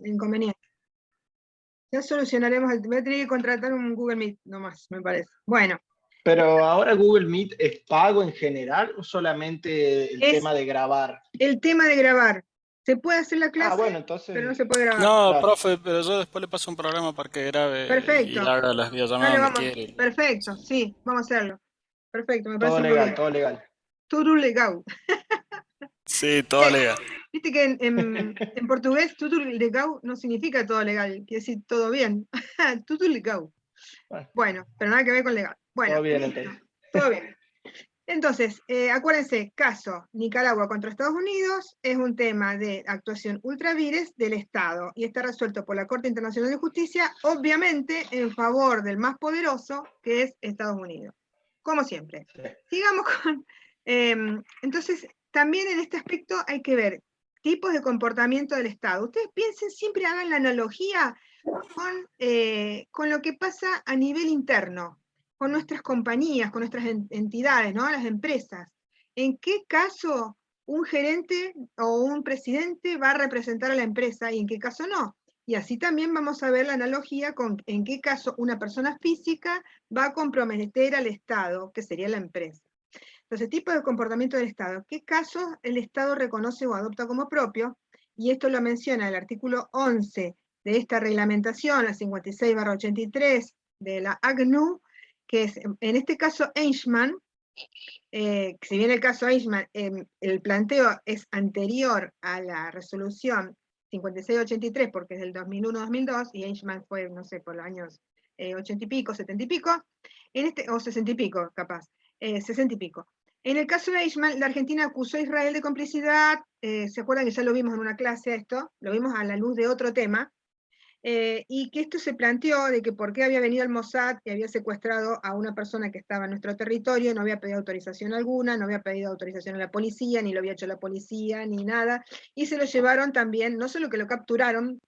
inconveniente. Ya solucionaremos voy a tener que contratar un Google Meet nomás, me parece. Bueno. Pero ahora Google Meet es pago en general o solamente el tema de grabar. El tema de grabar. Se puede hacer la clase, bueno, entonces, pero no se puede grabar. No, claro. profe, pero yo después le paso un programa para que grabe y Perfecto. haga las videollamadas donde quiere. Perfecto, sí, vamos a hacerlo. Perfecto, me Todo parece muy legal, bien. todo legal. Tudo legal. Sí, todo legal. Viste que en portugués tudo legal no significa todo legal, quiere decir todo bien. Tudo legal. Bueno, pero nada que ver con legal. Bueno, todo bien listo. entonces. Todo bien. Entonces, acuérdense, caso Nicaragua contra Estados Unidos es un tema de actuación ultravires del Estado y está resuelto por la Corte Internacional de Justicia, obviamente en favor del más poderoso, que es Estados Unidos. Como siempre. Sí. Sigamos con... entonces, también en este aspecto hay que ver tipos de comportamiento del Estado. Ustedes piensen, siempre hagan la analogía con lo que pasa a nivel interno, con nuestras compañías, con nuestras entidades, ¿no? Las empresas. ¿En qué caso un gerente o un presidente va a representar a la empresa y en qué caso no? Y así también vamos a ver la analogía con en qué caso una persona física va a comprometer al Estado, que sería la empresa. Entonces, tipo de comportamiento del Estado. ¿Qué casos el Estado reconoce o adopta como propio? Y esto lo menciona el artículo 11 de esta reglamentación, la 56/83 de la ACNUR, que es, en este caso, Eichmann, si bien el caso Eichmann, el planteo es anterior a la resolución 5683, porque es del 2001-2002, y Eichmann fue, no sé, por los años 80 y pico, 70 y pico, o 60 y pico, capaz, 60 y pico. En el caso de Eichmann, la Argentina acusó a Israel de complicidad, ¿se acuerdan que ya lo vimos en una clase esto? Lo vimos a la luz de otro tema, y que esto se planteó de que por qué había venido el Mossad y había secuestrado a una persona que estaba en nuestro territorio, no había pedido autorización alguna, no había pedido autorización a la policía, ni lo había hecho la policía, ni nada, y se lo llevaron también, no solo que lo capturaron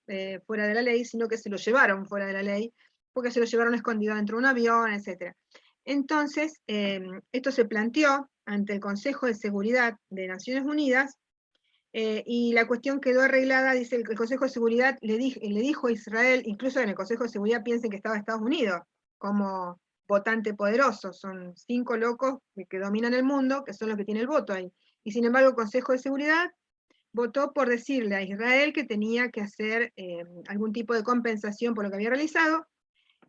fuera de la ley, sino que se lo llevaron fuera de la ley, porque se lo llevaron escondido dentro de un avión, etc. Entonces, esto se planteó ante el Consejo de Seguridad de Naciones Unidas, y la cuestión quedó arreglada, dice el Consejo de Seguridad, le dijo a Israel, incluso en el Consejo de Seguridad piensen que estaba Estados Unidos como votante poderoso, son 5 locos que dominan el mundo, que son los que tienen el voto ahí. Y sin embargo el Consejo de Seguridad votó por decirle a Israel que tenía que hacer algún tipo de compensación por lo que había realizado,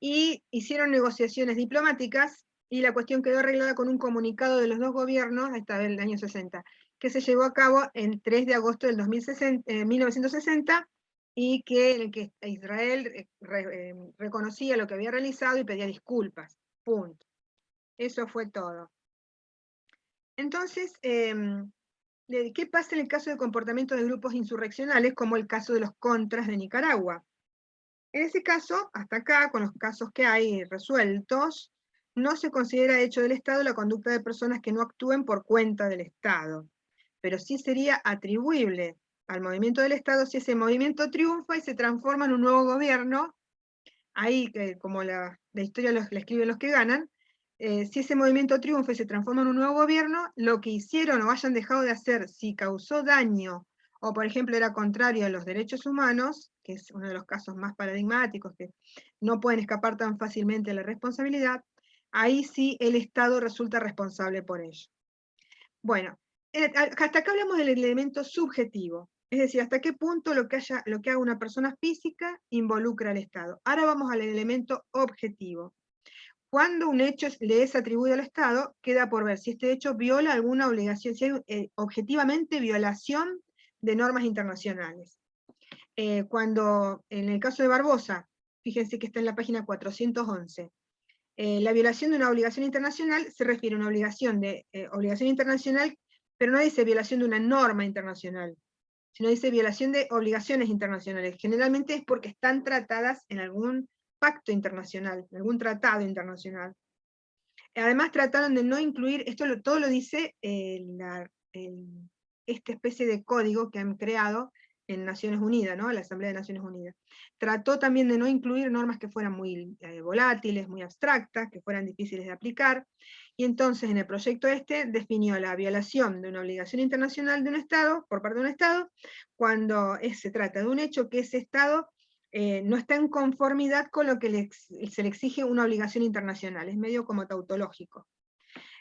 y hicieron negociaciones diplomáticas, y la cuestión quedó arreglada con un comunicado de los dos gobiernos, esta vez el año 60, que se llevó a cabo el 3 de agosto del 1960, y que Israel reconocía lo que había realizado y pedía disculpas. Punto. Eso fue todo. Entonces, ¿qué pasa en el caso de comportamiento de grupos insurreccionales, como el caso de los contras de Nicaragua? En ese caso, hasta acá, con los casos que hay resueltos, no se considera hecho del Estado la conducta de personas que no actúen por cuenta del Estado, pero sí sería atribuible al movimiento del Estado si ese movimiento triunfa y se transforma en un nuevo gobierno, ahí como la historia la escriben los que ganan, si ese movimiento triunfa y se transforma en un nuevo gobierno, lo que hicieron o hayan dejado de hacer, si causó daño o por ejemplo era contrario a los derechos humanos, que es uno de los casos más paradigmáticos, que no pueden escapar tan fácilmente de la responsabilidad, ahí sí el Estado resulta responsable por ello. Bueno, hasta acá hablamos del elemento subjetivo, es decir, hasta qué punto lo que haga una persona física involucra al Estado. Ahora vamos al elemento objetivo. Cuando un hecho le es atribuido al Estado, queda por ver si este hecho viola alguna obligación, si hay objetivamente violación de normas internacionales. Cuando, en el caso de Barbosa, fíjense que está en la página 411, la violación de una obligación internacional se refiere a una obligación internacional, pero no dice violación de una norma internacional, sino dice violación de obligaciones internacionales. Generalmente es porque están tratadas en algún pacto internacional, en algún tratado internacional. Además trataron de no incluir, todo lo dice esta especie de código que han creado, en Naciones Unidas, ¿no? La Asamblea de Naciones Unidas. Trató también de no incluir normas que fueran muy volátiles, muy abstractas, que fueran difíciles de aplicar, y entonces en el proyecto definió la violación de una obligación internacional de un Estado, por parte de un Estado, cuando se trata de un hecho que ese Estado no está en conformidad con lo que se le exige una obligación internacional, es medio como tautológico.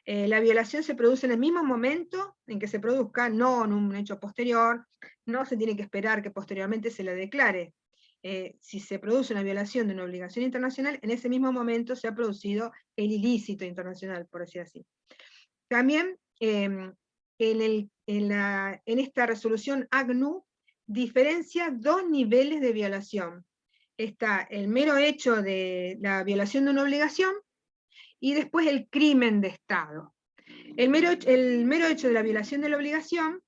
La violación se produce en el mismo momento en que se produzca, no en un hecho posterior, no se tiene que esperar que posteriormente se la declare. Si se produce una violación de una obligación internacional, en ese mismo momento se ha producido el ilícito internacional, por decir así. También en esta resolución ACNUR diferencia dos niveles de violación. Está el mero hecho de la violación de una obligación, y después el crimen de Estado. El mero hecho de la violación de la obligación,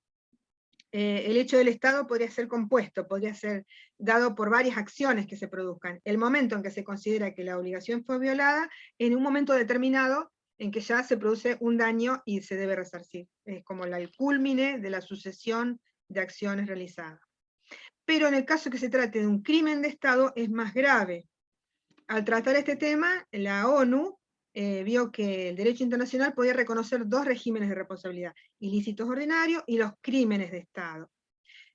el hecho del Estado podría ser compuesto, podría ser dado por varias acciones que se produzcan. El momento en que se considera que la obligación fue violada, en un momento determinado en que ya se produce un daño y se debe resarcir. Es como el cúlmine de la sucesión de acciones realizadas. Pero en el caso que se trate de un crimen de Estado es más grave. Al tratar este tema, la ONU vio que el derecho internacional podía reconocer dos regímenes de responsabilidad, ilícitos ordinarios y los crímenes de Estado.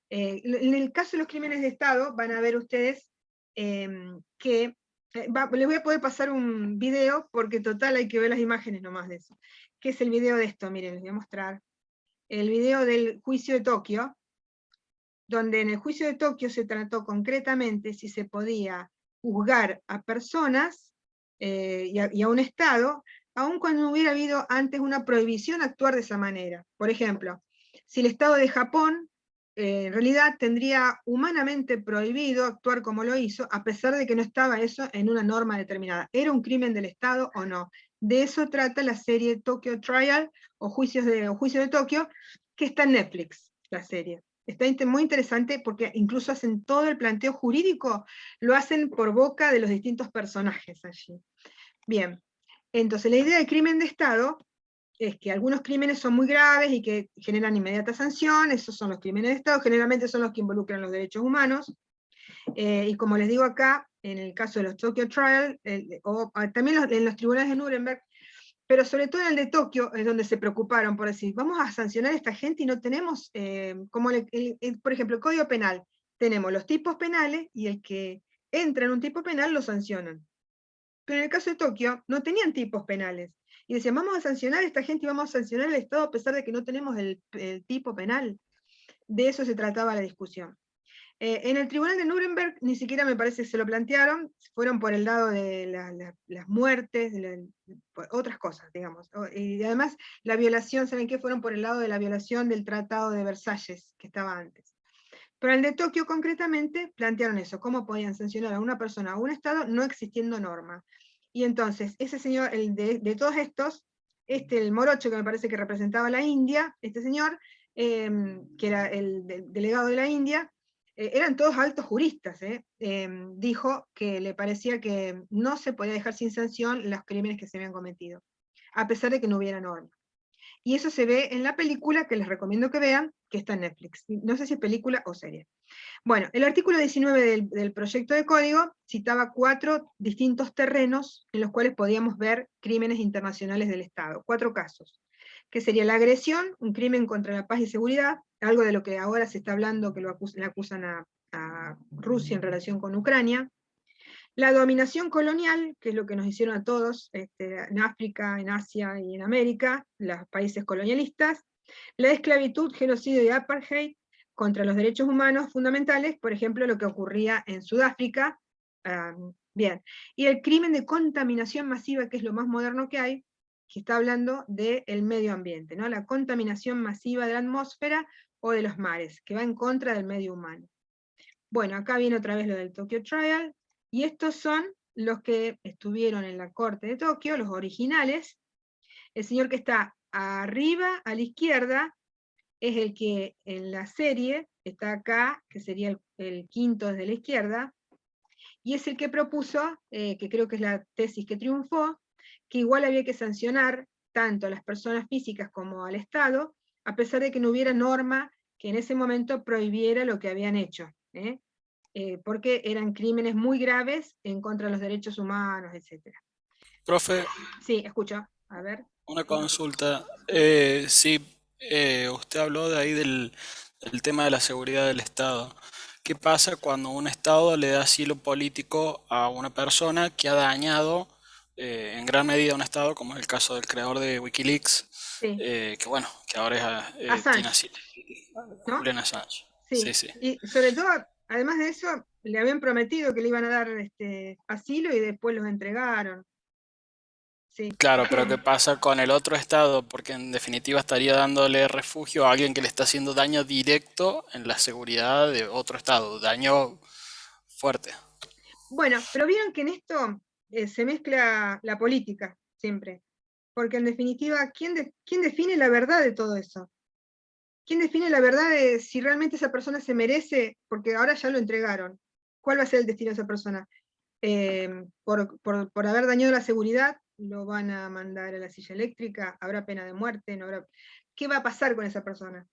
En el caso de los crímenes de Estado, van a ver ustedes que, les voy a poder pasar un video, porque total hay que ver las imágenes nomás de eso, que es el video de esto, miren, les voy a mostrar, el video del juicio de Tokio, donde en el juicio de Tokio se trató concretamente si se podía juzgar a personas y a un Estado, aun cuando hubiera habido antes una prohibición a actuar de esa manera. Por ejemplo, si el Estado de Japón en realidad tendría humanamente prohibido actuar como lo hizo, a pesar de que no estaba eso en una norma determinada. ¿Era un crimen del Estado o no? De eso trata la serie Tokyo Trial, o Juicio de Tokio, que está en Netflix, la serie. Está muy interesante porque incluso hacen todo el planteo jurídico, lo hacen por boca de los distintos personajes allí. Bien, entonces la idea del crimen de Estado es que algunos crímenes son muy graves y que generan inmediata sanción, esos son los crímenes de Estado, generalmente son los que involucran los derechos humanos, y como les digo acá, en el caso de los Tokyo Trial, o también en los tribunales de Nuremberg, pero sobre todo en el de Tokio, es donde se preocuparon por decir, vamos a sancionar a esta gente y no tenemos, por ejemplo, el Código Penal, tenemos los tipos penales, y el que entra en un tipo penal lo sancionan. Pero en el caso de Tokio, no tenían tipos penales, y decían, vamos a sancionar a esta gente y vamos a sancionar al Estado a pesar de que no tenemos el tipo penal. De eso se trataba la discusión. En el tribunal de Nuremberg ni siquiera me parece que se lo plantearon, fueron por el lado de las muertes, por otras cosas, digamos. Y además la violación, ¿saben qué? Fueron por el lado de la violación del Tratado de Versalles, que estaba antes. Pero el de Tokio concretamente plantearon eso, cómo podían sancionar a una persona o a un Estado no existiendo norma. Y entonces, ese señor, el de todos estos, el morocho que me parece que representaba a la India, este señor, que era el delegado de la India, eran todos altos juristas, dijo que le parecía que no se podía dejar sin sanción los crímenes que se habían cometido, a pesar de que no hubiera norma. Y eso se ve en la película, que les recomiendo que vean, que está en Netflix. No sé si es película o serie. Bueno, el artículo 19 del proyecto de código citaba 4 distintos terrenos en los cuales podíamos ver crímenes internacionales del Estado, 4 casos, que sería la agresión, un crimen contra la paz y seguridad, algo de lo que ahora se está hablando, que le acusan a Rusia en relación con Ucrania, la dominación colonial, que es lo que nos hicieron a todos, en África, en Asia y en América, los países colonialistas, la esclavitud, genocidio y apartheid, contra los derechos humanos fundamentales, por ejemplo, lo que ocurría en Sudáfrica, bien, y el crimen de contaminación masiva, que es lo más moderno que hay, que está hablando del medio ambiente, ¿no? La contaminación masiva de la atmósfera o de los mares, que va en contra del medio humano. Bueno, acá viene otra vez lo del Tokyo Trial, y estos son los que estuvieron en la corte de Tokio, los originales. El señor que está arriba, a la izquierda, es el que en la serie está acá, que sería el quinto desde la izquierda, y es el que propuso, que creo que es la tesis que triunfó, que igual había que sancionar tanto a las personas físicas como al Estado, a pesar de que no hubiera norma que en ese momento prohibiera lo que habían hecho, porque eran crímenes muy graves en contra de los derechos humanos, etc. Profe, Sí, escucho, a ver. una consulta. Sí, usted habló de ahí del tema de la seguridad del Estado. ¿Qué pasa cuando un Estado le da asilo político a una persona que ha dañado en gran medida a un Estado, como es el caso del creador de Wikileaks, Sí. que bueno, que ahora tiene Assange, asilo, ¿no? Julian Assange? Sí, Sí, sí. y sobre todo, además de eso, le habían prometido que le iban a dar asilo y después los entregaron. Sí. Claro, pero ¿qué pasa con el otro Estado? Porque en definitiva estaría dándole refugio a alguien que le está haciendo daño directo en la seguridad de otro Estado, daño fuerte. Bueno, pero vieron que en esto se mezcla la política siempre, porque en definitiva, ¿quién define la verdad de todo eso? ¿Quién define la verdad de si realmente esa persona se merece? Porque ahora ya lo entregaron. ¿Cuál va a ser el destino de esa persona? Por haber dañado la seguridad, lo van a mandar a la silla eléctrica, habrá pena de muerte, no habrá... ¿Qué va a pasar con esa persona?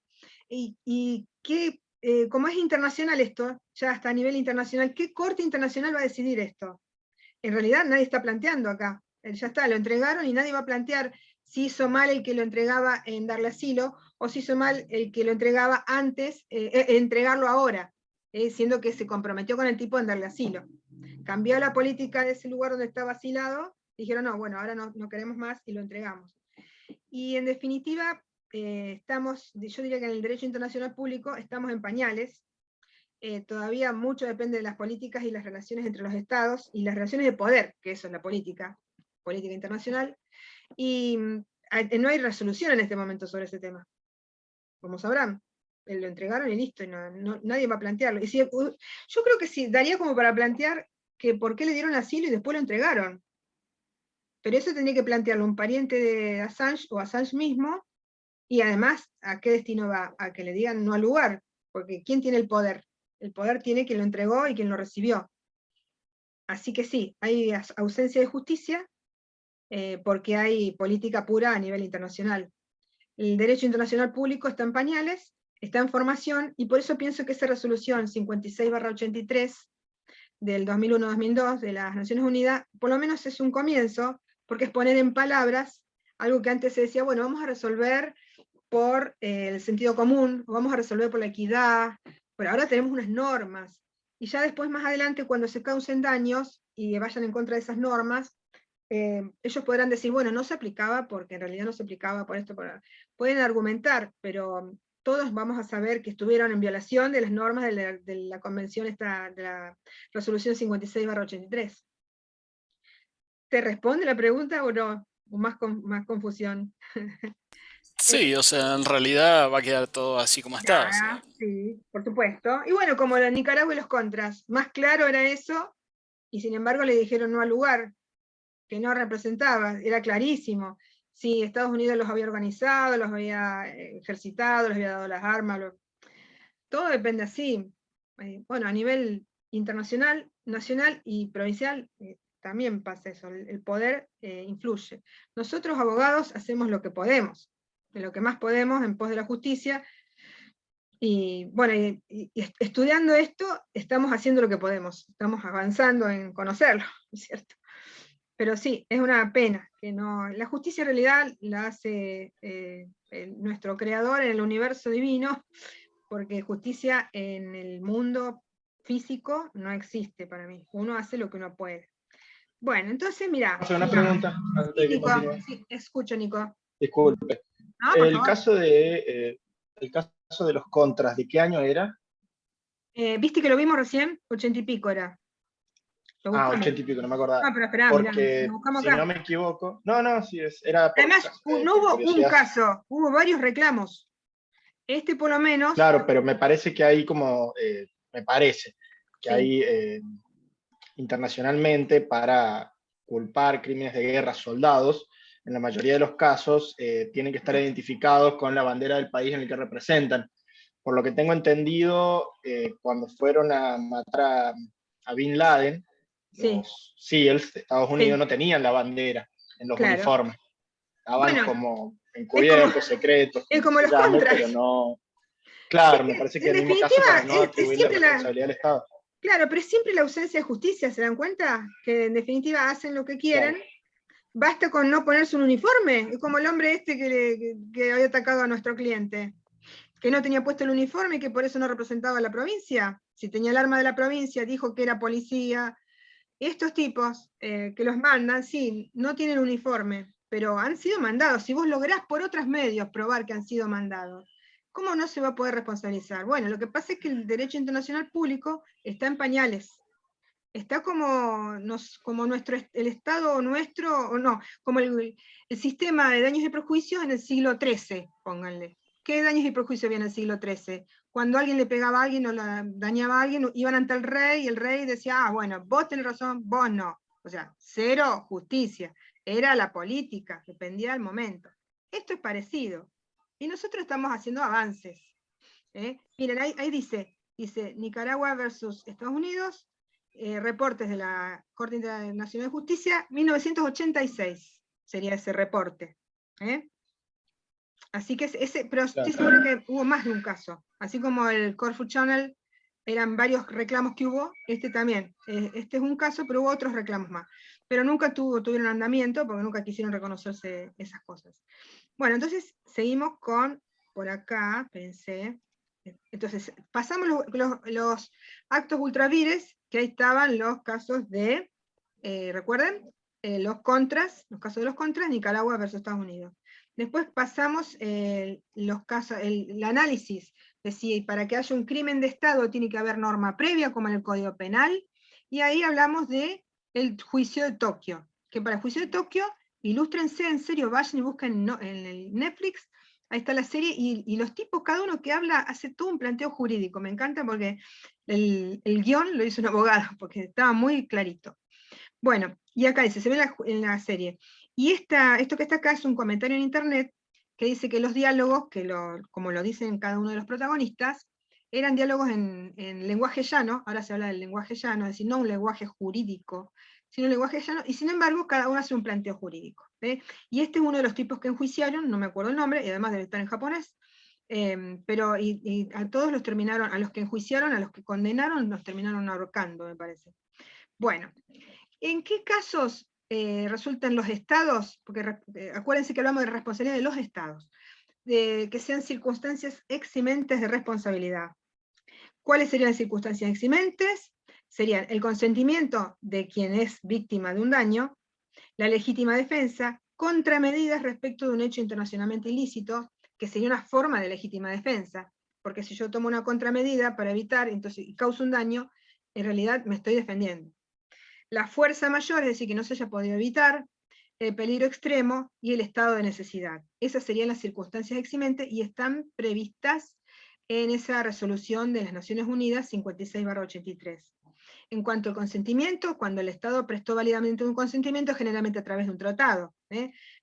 Y qué, como es internacional esto, ya hasta a nivel internacional, ¿qué corte internacional va a decidir esto? En realidad nadie está planteando acá. Ya está, lo entregaron y nadie va a plantear si hizo mal el que lo entregaba en darle asilo, o si hizo mal el que lo entregaba antes, entregarlo ahora, siendo que se comprometió con el tipo en darle asilo. Cambió la política de ese lugar donde estaba asilado, dijeron, no, bueno, ahora no queremos más y lo entregamos. Y en definitiva, yo diría que en el derecho internacional público estamos en pañales. Todavía mucho depende de las políticas y las relaciones entre los estados, y las relaciones de poder, que eso es la política internacional, y no hay resolución en este momento sobre ese tema, como sabrán. Lo entregaron y listo, y nadie va a plantearlo. Y yo creo que sí, daría como para plantear que por qué le dieron asilo y después lo entregaron. Pero eso tendría que plantearlo un pariente de Assange o Assange mismo, y además, ¿a qué destino va? A que le digan no al lugar, porque ¿quién tiene el poder? El poder tiene quien lo entregó y quien lo recibió. Así que sí, hay ausencia de justicia, porque hay política pura a nivel internacional. El derecho internacional público está en pañales, está en formación, y por eso pienso que esa resolución 56/83 del 2001-2002 de las Naciones Unidas, por lo menos es un comienzo, porque es poner en palabras algo que antes se decía, bueno, vamos a resolver por el sentido común, o vamos a resolver por la equidad, pero ahora tenemos unas normas, y ya después más adelante cuando se causen daños y vayan en contra de esas normas, ellos podrán decir, bueno, no se aplicaba porque en realidad no se aplicaba por esto, pueden argumentar, pero todos vamos a saber que estuvieron en violación de las normas de la convención de la resolución 56/83. ¿Te responde la pregunta o no? ¿O más confusión? Sí, o sea, en realidad va a quedar todo así como está. O sea, Sí, por supuesto. Y bueno, como la Nicaragua y los contras, más claro era eso, y sin embargo le dijeron no al lugar, que no representaba, era clarísimo. Sí, Estados Unidos los había organizado, los había ejercitado, les había dado las armas, todo depende así. Bueno, a nivel internacional, nacional y provincial, también pasa eso, el poder influye. Nosotros abogados hacemos lo que podemos, de lo que más podemos en pos de la justicia, y bueno, y estudiando esto, estamos haciendo lo que podemos, estamos avanzando en conocerlo, ¿cierto? Pero sí, es una pena que no. La justicia en realidad la hace nuestro creador en el universo divino, porque justicia en el mundo físico no existe para mí. Uno hace lo que uno puede. Bueno, entonces mira. Hacer una pregunta antes Sí, de que Nico, continúe. sí, escucho, Nico. Disculpe. No, por favor. El caso de los contras, ¿de qué año era? ¿Viste que lo vimos recién? 80 y pico era. Lo buscamos. 80 y pico, no me acordaba. No, pero esperá, mirá, lo Porque, buscamos si acá. no me equivoco, no, sí, era Además, no por hubo un curiosidad. caso, hubo varios reclamos. Este por lo menos. Claro, pero me parece que hay como, me parece que Sí. hay internacionalmente para culpar crímenes de guerra a soldados, en la mayoría de los casos tienen que estar identificados con la bandera del país en el que representan. Por lo que tengo entendido, cuando fueron a matar a Bin Laden, Sí. los SEALs de Estados Unidos Sí. no tenían la bandera en los Claro. uniformes. Estaban Bueno, como encubiertos, secretos, es como se los llame, contras. pero no. Claro, me parece que En es el mismo caso para definitiva, no es atribuirle siempre responsabilidad al Estado. claro, pero es siempre la ausencia de justicia, ¿se dan cuenta? Que en definitiva hacen lo que quieren. Claro. Basta con no ponerse un uniforme, es como el hombre este que había atacado a nuestro cliente, que no tenía puesto el uniforme y que por eso no representaba a la provincia. Si tenía el arma de la provincia, dijo que era policía. Estos tipos que los mandan, sí, no tienen uniforme, pero han sido mandados. Si vos lográs por otros medios probar que han sido mandados, ¿cómo no se va a poder responsabilizar? Bueno, lo que pasa es que el derecho internacional público está en pañales. Está como el Estado nuestro, o no, como el sistema de daños y prejuicios en el siglo XIII, pónganle. ¿Qué daños y prejuicios había en el siglo XIII? Cuando alguien le pegaba a alguien o dañaba a alguien, iban ante el rey y el rey decía, ah, bueno, vos tenés razón, vos no. O sea, cero justicia. Era la política, dependía del momento. Esto es parecido. Y nosotros estamos haciendo avances. Miren, ahí dice Nicaragua versus Estados Unidos, reportes de la Corte Internacional de Justicia, 1986 sería ese reporte. Así que pero estoy segura que hubo más de un caso. Así como el Corfu Channel, eran varios reclamos que hubo, este también. Este es un caso, pero hubo otros reclamos más. Pero nunca tuvieron andamiento, porque nunca quisieron reconocerse esas cosas. Bueno, entonces seguimos con, por acá, pensé. Entonces, pasamos los actos ultravires, que ahí estaban los casos de, recuerden, los casos de los contras, Nicaragua versus Estados Unidos. Después pasamos los casos, el análisis de si para que haya un crimen de Estado tiene que haber norma previa, como en el Código Penal, y ahí hablamos de el juicio de Tokio, que para el juicio de Tokio, ilústrense, en serio, vayan y busquen en el Netflix, ahí está la serie, y los tipos, cada uno que habla, hace todo un planteo jurídico, me encanta porque el guión lo hizo un abogado, porque estaba muy clarito. Bueno, y acá dice, se ve en la serie, y esto que está acá es un comentario en internet, que dice que los diálogos, como lo dicen cada uno de los protagonistas, eran diálogos en lenguaje llano, ahora se habla del lenguaje llano, es decir, no un lenguaje jurídico, sino un lenguaje llano, y sin embargo cada uno hace un planteo jurídico. Y este es uno de los tipos que enjuiciaron, no me acuerdo el nombre, y además debe estar en japonés, pero y a todos los terminaron, a los que enjuiciaron, a los que condenaron, los terminaron ahorcando, me parece. Bueno, ¿en qué casos resultan los estados? Porque acuérdense que hablamos de responsabilidad de los estados, de que sean circunstancias eximentes de responsabilidad. ¿Cuáles serían circunstancias eximentes? Serían el consentimiento de quien es víctima de un daño, la legítima defensa, contramedidas respecto de un hecho internacionalmente ilícito, que sería una forma de legítima defensa, porque si yo tomo una contramedida para evitar, entonces y causo un daño, en realidad me estoy defendiendo. La fuerza mayor, es decir, que no se haya podido evitar, el peligro extremo y el estado de necesidad. Esas serían las circunstancias eximentes y están previstas en esa resolución de las Naciones Unidas 56/83. En cuanto al consentimiento, cuando el Estado prestó válidamente un consentimiento, generalmente a través de un tratado,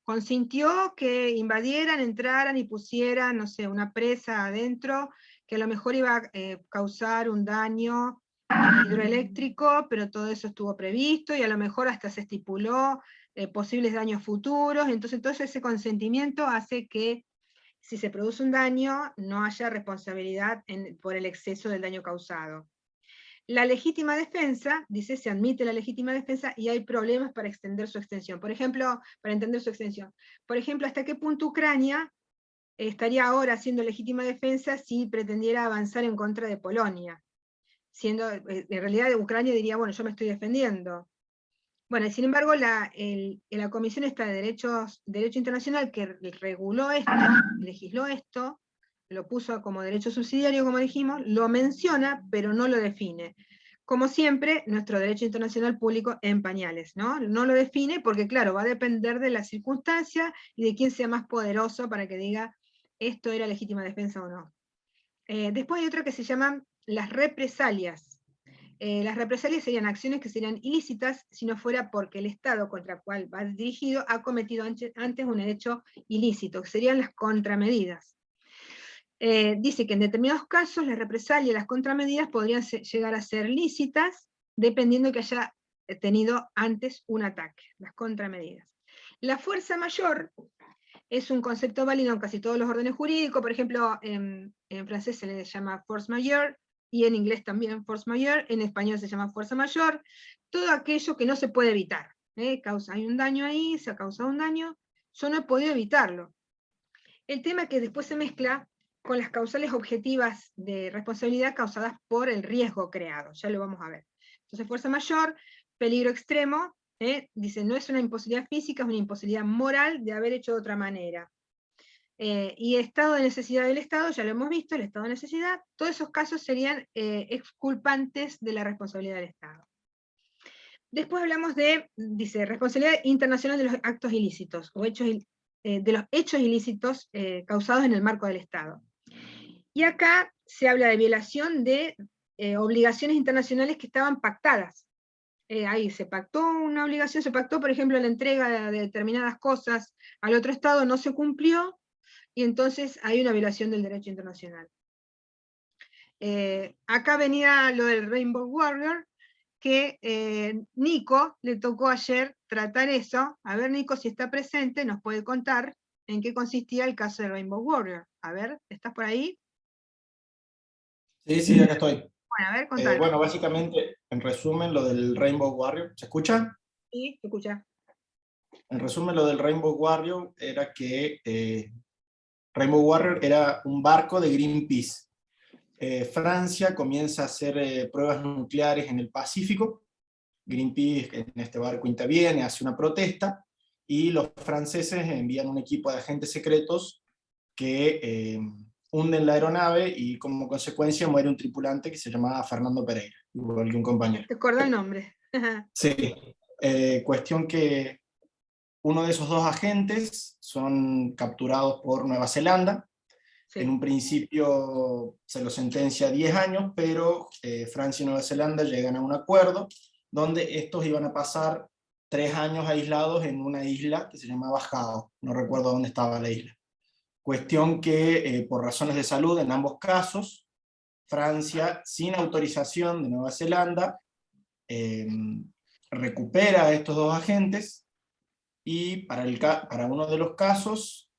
consintió que invadieran, entraran y pusieran, no sé, una presa adentro, que a lo mejor iba a causar un daño hidroeléctrico, pero todo eso estuvo previsto, y a lo mejor hasta se estipuló posibles daños futuros, entonces todo ese consentimiento hace que si se produce un daño, no haya responsabilidad por el exceso del daño causado. La legítima defensa, dice, se admite la legítima defensa y hay problemas para extender su extensión. Por ejemplo, para entender su extensión. Por ejemplo, ¿hasta qué punto Ucrania estaría ahora haciendo legítima defensa si pretendiera avanzar en contra de Polonia? Siendo, en realidad Ucrania diría, bueno, yo me estoy defendiendo. Bueno, sin embargo, la Comisión de Derecho Internacional que reguló esto, legisló esto, lo puso como derecho subsidiario, como dijimos, lo menciona, pero no lo define. Como siempre, nuestro derecho internacional público en pañales, ¿no? No lo define porque, claro, va a depender de la circunstancia y de quién sea más poderoso para que diga esto era legítima defensa o no. Después hay otro que se llaman las represalias. Las represalias serían acciones que serían ilícitas si no fuera porque el Estado contra el cual va dirigido ha cometido antes un hecho ilícito, que serían las contramedidas. Dice que en determinados casos las represalias y las contramedidas podrían llegar a ser lícitas dependiendo que haya tenido antes un ataque, las contramedidas. La fuerza mayor Es un concepto válido en casi todos los órdenes jurídicos, por ejemplo, en francés se le llama force majeure, y en inglés también force majeure, en español se llama fuerza mayor, todo aquello que no se puede evitar. Hay un daño ahí, se ha causado un daño, yo no he podido evitarlo. El tema es que después se mezcla con las causales objetivas de responsabilidad causadas por el riesgo creado, ya lo vamos a ver. Entonces, fuerza mayor, peligro extremo, dice, no es una imposibilidad física, es una imposibilidad moral de haber hecho de otra manera. Y estado de necesidad del Estado, ya lo hemos visto, el estado de necesidad, todos esos casos serían exculpantes de la responsabilidad del Estado. Después hablamos de, dice, responsabilidad internacional de los actos ilícitos, o de los hechos ilícitos causados en el marco del Estado. Y acá se habla de violación de obligaciones internacionales que estaban pactadas. Ahí se pactó una obligación, se pactó, por ejemplo, la entrega de determinadas cosas al otro Estado, no se cumplió, y entonces hay una violación del derecho internacional. Acá venía lo del Rainbow Warrior, que Nico le tocó ayer tratar eso. A ver, Nico, si está presente, nos puede contar en qué consistía el caso de Rainbow Warrior. A ver, ¿estás por ahí? Sí, acá estoy. Bueno, a ver, contanos. Bueno, básicamente, en resumen, lo del Rainbow Warrior, ¿se escucha? Sí, te escucha. En resumen, lo del Rainbow Warrior era que Rainbow Warrior era un barco de Greenpeace. Francia comienza a hacer pruebas nucleares en el Pacífico. Greenpeace en este barco interviene, hace una protesta, y los franceses envían un equipo de agentes secretos que hunden la aeronave, y como consecuencia muere un tripulante que se llamaba Fernando Pereira, igual que un compañero. Te acordás el nombre. Sí, cuestión que uno de esos dos agentes son capturados por Nueva Zelanda. Sí. En un principio se lo sentencia a 10 años, pero Francia y Nueva Zelanda llegan a un acuerdo donde estos iban a pasar 3 años aislados en una isla que se llamaba Jao, no recuerdo dónde estaba la isla. Cuestión que por razones de salud en ambos casos, Francia, sin autorización de Nueva Zelanda, recupera a estos dos agentes, y para uno de los casos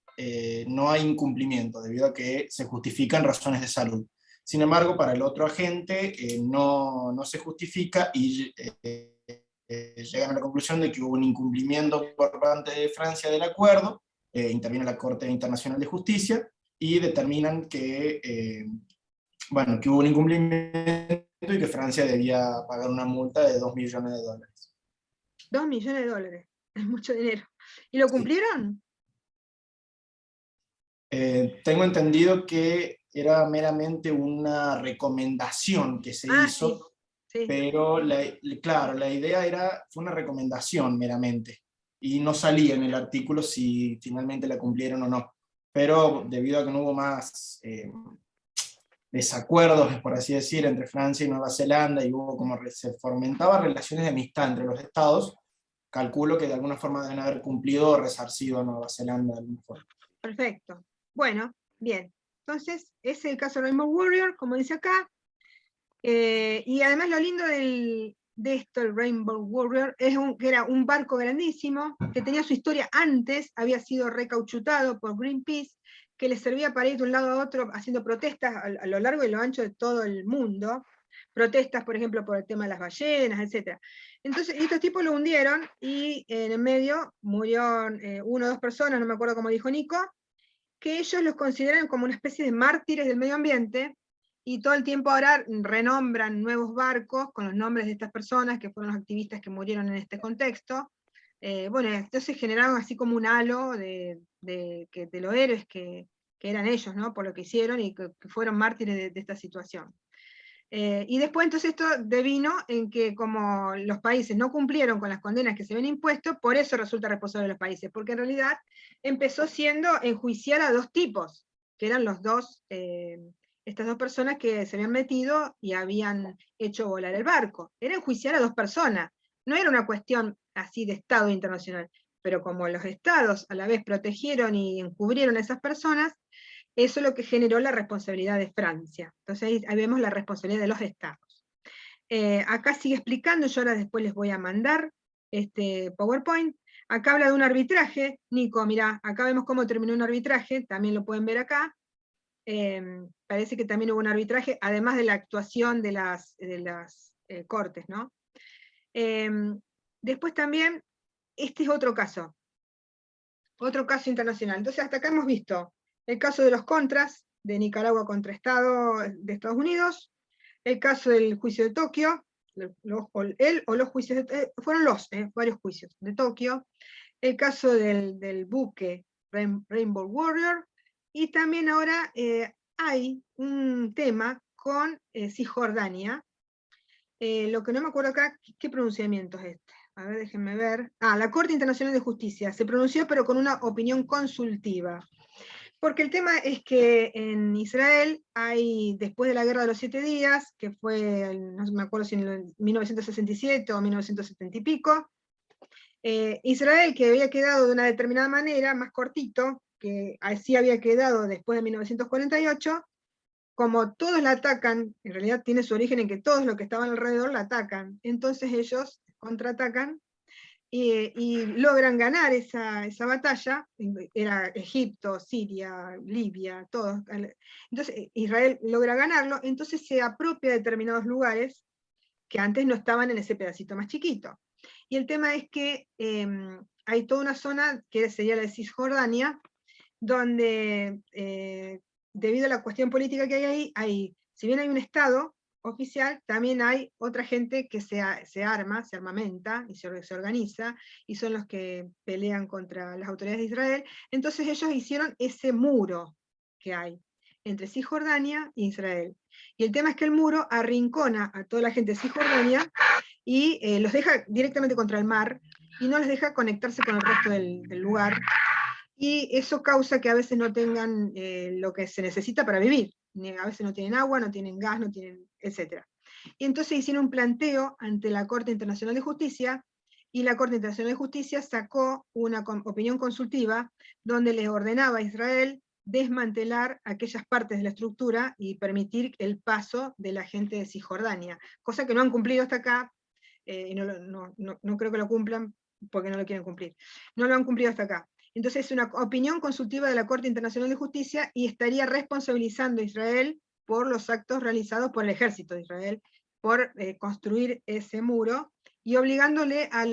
no hay incumplimiento, debido a que se justifican razones de salud. Sin embargo, para el otro agente no se justifica, y llegan a la conclusión de que hubo un incumplimiento por parte de Francia del acuerdo. Interviene la Corte Internacional de Justicia y determinan que, que hubo un incumplimiento y que Francia debía pagar una multa de $2 millones. $2 millones, es mucho dinero. ¿Y lo cumplieron? Tengo entendido que era meramente una recomendación que se hizo, sí. Pero claro, la idea fue una recomendación meramente, y no salía en el artículo si finalmente la cumplieron o no. Pero debido a que no hubo más desacuerdos, por así decir, entre Francia y Nueva Zelanda, y hubo como se fomentaban relaciones de amistad entre los estados, calculo que de alguna forma deben haber cumplido o resarcido a Nueva Zelanda de alguna forma. Perfecto. Bueno, bien. Entonces, ese es el caso de Rainbow Warrior, como dice acá. Y además lo lindo de esto, el Rainbow Warrior, es que era un barco grandísimo, que tenía su historia antes, había sido recauchutado por Greenpeace, que le servía para ir de un lado a otro haciendo protestas a lo largo y lo ancho de todo el mundo. Protestas, por ejemplo, por el tema de las ballenas, etc. Entonces, estos tipos lo hundieron, y en el medio murió 1 o 2 personas, no me acuerdo cómo dijo Nico, que ellos los consideran como una especie de mártires del medio ambiente, y todo el tiempo ahora renombran nuevos barcos con los nombres de estas personas que fueron los activistas que murieron en este contexto. Bueno, entonces generaron así como un halo de los héroes que eran ellos, ¿no? Por lo que hicieron, y que fueron mártires de esta situación. Y después entonces esto devino en que, como los países no cumplieron con las condenas que se habían impuesto, por eso resulta responsable de los países, porque en realidad empezó siendo enjuiciar a 2 tipos, que eran los dos, estas 2 personas que se habían metido y habían hecho volar el barco. Era enjuiciar a 2 personas, no era una cuestión así de Estado internacional, pero como los estados a la vez protegieron y encubrieron a esas personas, eso es lo que generó la responsabilidad de Francia. Entonces ahí vemos la responsabilidad de los estados. Acá sigue explicando, yo ahora después les voy a mandar este PowerPoint. Acá habla de un arbitraje. Nico, mirá, acá vemos cómo terminó un arbitraje, también lo pueden ver acá. Parece que también hubo un arbitraje, además de la actuación de las cortes, ¿no? Después también, este es otro caso internacional. Entonces hasta acá hemos visto el caso de los contras, de Nicaragua contra Estado de Estados Unidos, el caso del juicio de Tokio, los juicios, fueron varios juicios de Tokio, el caso del buque Rainbow Warrior, y también ahora hay un tema con Cisjordania. Lo que no me acuerdo acá, ¿qué pronunciamiento es este? A ver, déjenme ver. La Corte Internacional de Justicia se pronunció, pero con una opinión consultiva. Porque el tema es que en Israel hay, después de la Guerra de los 7 Días, que fue, no me acuerdo si en 1967 o 1970 y pico, Israel, que había quedado de una determinada manera, más cortito, que así había quedado después de 1948, como todos la atacan, en realidad tiene su origen en que todos los que estaban alrededor la atacan, entonces ellos contraatacan y logran ganar esa batalla. Era Egipto, Siria, Libia, todos. Entonces Israel logra ganarlo, entonces se apropia de determinados lugares que antes no estaban en ese pedacito más chiquito. Y el tema es que hay toda una zona, que sería la de Cisjordania, donde debido a la cuestión política que hay ahí, si bien hay un Estado oficial, también hay otra gente que se armamenta y se organiza, y son los que pelean contra las autoridades de Israel. Entonces ellos hicieron ese muro que hay entre Cisjordania e Israel. Y el tema es que el muro arrincona a toda la gente de Cisjordania y los deja directamente contra el mar, y no les deja conectarse con el resto del lugar, y eso causa que a veces no tengan lo que se necesita para vivir. A veces no tienen agua, no tienen gas, no tienen, etc. Y entonces hicieron un planteo ante la Corte Internacional de Justicia, y la Corte Internacional de Justicia sacó una opinión consultiva donde les ordenaba a Israel desmantelar aquellas partes de la estructura y permitir el paso de la gente de Cisjordania, cosa que no han cumplido hasta acá, y no creo que lo cumplan porque no lo quieren cumplir. No lo han cumplido hasta acá. Entonces es una opinión consultiva de la Corte Internacional de Justicia, y estaría responsabilizando a Israel por los actos realizados por el ejército de Israel, por construir ese muro, y obligándole a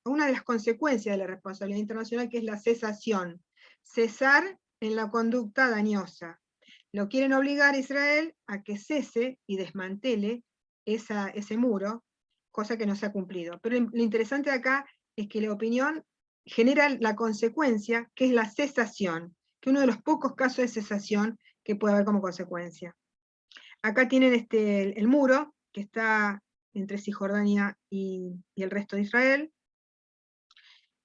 una de las consecuencias de la responsabilidad internacional, que es la cesación. Cesar en la conducta dañosa. Lo quieren obligar a Israel a que cese y desmantele ese muro, cosa que no se ha cumplido. Pero lo interesante de acá es que la opinión genera la consecuencia, que es la cesación, que uno de los pocos casos de cesación que puede haber como consecuencia. Acá tienen el muro, que está entre Cisjordania y el resto de Israel,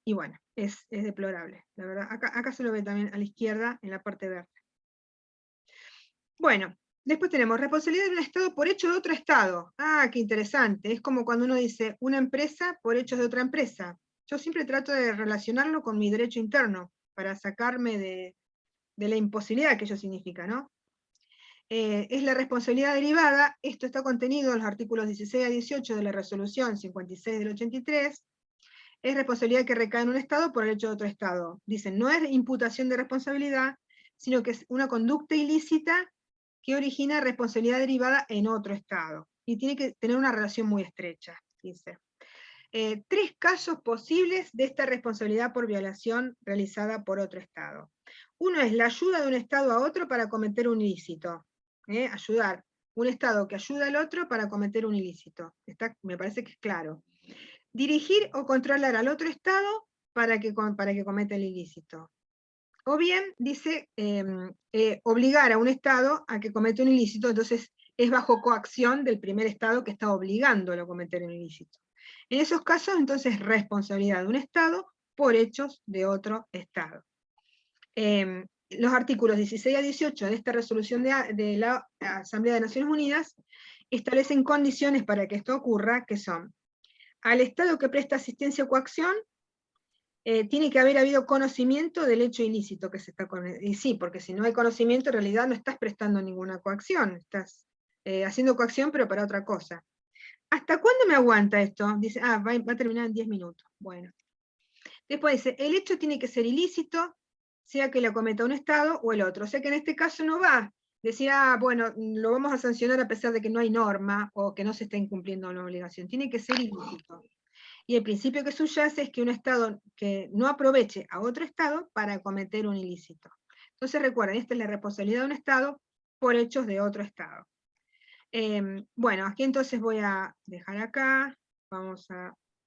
y bueno, es deplorable, la verdad. Acá se lo ve también a la izquierda, en la parte verde. Bueno, después tenemos responsabilidad de un Estado por hechos de otro Estado. Qué interesante, es como cuando uno dice una empresa por hechos de otra empresa. Yo siempre trato de relacionarlo con mi derecho interno, para sacarme de la imposibilidad que ello significa, ¿no? Es la responsabilidad derivada, esto está contenido en los artículos 16 a 18 de la resolución 56 del 83, es responsabilidad que recae en un Estado por el hecho de otro Estado. Dicen, no es imputación de responsabilidad, sino que es una conducta ilícita que origina responsabilidad derivada en otro Estado, y tiene que tener una relación muy estrecha, dice. 3 casos posibles de esta responsabilidad por violación realizada por otro Estado. Uno es la ayuda de un Estado a otro para cometer un ilícito. Ayudar. Un Estado que ayuda al otro para cometer un ilícito. Me parece que es claro. Dirigir o controlar al otro Estado para que cometa el ilícito. O bien, dice, obligar a un Estado a que cometa un ilícito, entonces es bajo coacción del primer Estado que está obligándolo a cometer un ilícito. En esos casos, entonces, responsabilidad de un Estado por hechos de otro Estado. Los artículos 16 a 18 de esta resolución de la Asamblea de Naciones Unidas establecen condiciones para que esto ocurra, que son: al Estado que presta asistencia o coacción, tiene que haber habido conocimiento del hecho ilícito que se está cometiendo. Y sí, porque si no hay conocimiento, en realidad no estás prestando ninguna coacción, estás haciendo coacción, pero para otra cosa. ¿Hasta cuándo me aguanta esto? Dice, va a terminar en 10 minutos. Bueno. Después dice, el hecho tiene que ser ilícito, sea que lo cometa un Estado o el otro. O sea que en este caso no va decir, bueno, lo vamos a sancionar a pesar de que no hay norma o que no se está incumpliendo una obligación. Tiene que ser ilícito. Y el principio que subyace es que un Estado que no aproveche a otro Estado para cometer un ilícito. Entonces recuerden, esta es la responsabilidad de un Estado por hechos de otro Estado. Bueno, aquí entonces voy a dejar acá, vamos a